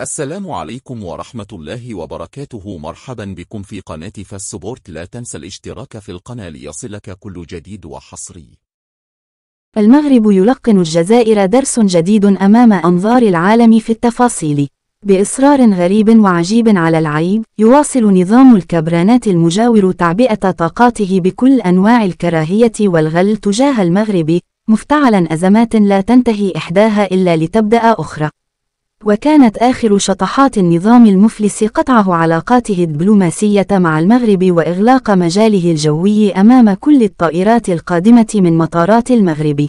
السلام عليكم ورحمة الله وبركاته. مرحبا بكم في قناة فالسبورت. لا تنسى الاشتراك في القناة ليصلك كل جديد وحصري. المغرب يلقن الجزائر درس جديد أمام أنظار العالم في التفاصيل. بإصرار غريب وعجيب على العيب، يواصل نظام الكبرانات المجاور تعبئة طاقاته بكل أنواع الكراهية والغل تجاه المغرب، مفتعلا أزمات لا تنتهي إحداها إلا لتبدأ أخرى. وكانت آخر شطحات النظام المفلس قطعه علاقاته الدبلوماسية مع المغرب وإغلاق مجاله الجوي أمام كل الطائرات القادمة من مطارات المغرب.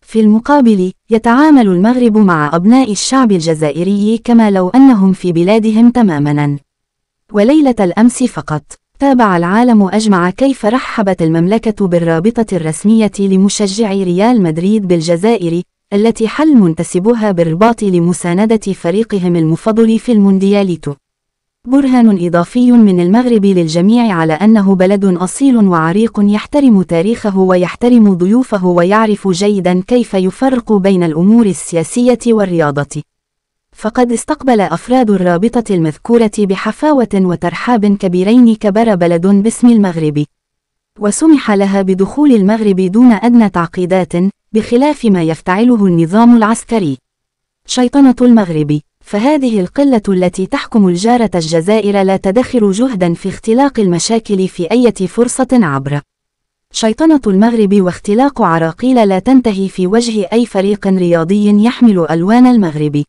في المقابل، يتعامل المغرب مع أبناء الشعب الجزائري كما لو أنهم في بلادهم تماماً. وليلة الأمس فقط، تابع العالم أجمع كيف رحبت المملكة بالرابطة الرسمية لمشجعي ريال مدريد بالجزائر، التي حل منتسبوها بالرباط لمساندة فريقهم المفضل في المونديال. برهان إضافي من المغرب للجميع على أنه بلد أصيل وعريق يحترم تاريخه ويحترم ضيوفه ويعرف جيدا كيف يفرق بين الأمور السياسية والرياضة. فقد استقبل أفراد الرابطة المذكورة بحفاوة وترحاب كبيرين كبر بلد باسم المغرب، وسمح لها بدخول المغرب دون أدنى تعقيدات، بخلاف ما يفتعله النظام العسكري. شيطنة المغرب. فهذه القلة التي تحكم الجارة الجزائر لا تدخر جهدا في اختلاق المشاكل في أي فرصة عبر. شيطنة المغرب واختلاق عراقيل لا تنتهي في وجه أي فريق رياضي يحمل ألوان المغرب.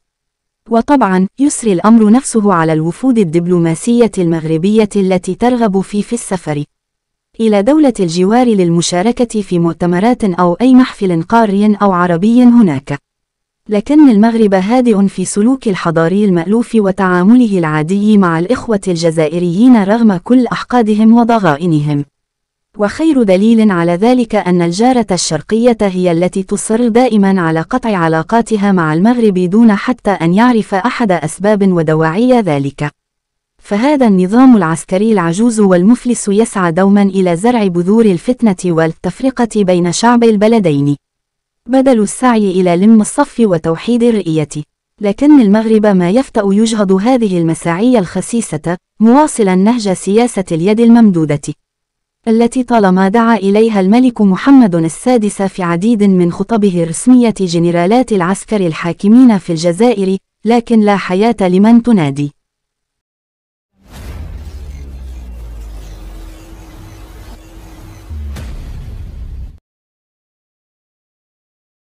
وطبعا يسري الأمر نفسه على الوفود الدبلوماسية المغربية التي ترغب في السفر إلى دولة الجوار للمشاركة في مؤتمرات أو أي محفل قاري أو عربي هناك. لكن المغرب هادئ في سلوك الحضاري المألوف وتعامله العادي مع الإخوة الجزائريين رغم كل أحقادهم وضغائنهم. وخير دليل على ذلك أن الجارة الشرقية هي التي تصر دائما على قطع علاقاتها مع المغرب دون حتى أن يعرف أحد أسباب ودواعي ذلك. فهذا النظام العسكري العجوز والمفلس يسعى دوما إلى زرع بذور الفتنة والتفرقة بين شعب البلدين، بدل السعي إلى لم الصف وتوحيد الرئية. لكن المغرب ما يفتأ يجهض هذه المساعي الخسيسة، مواصلا نهج سياسة اليد الممدودة التي طالما دعا إليها الملك محمد السادس في عديد من خطبه الرسمية جنرالات العسكر الحاكمين في الجزائر، لكن لا حياة لمن تنادي.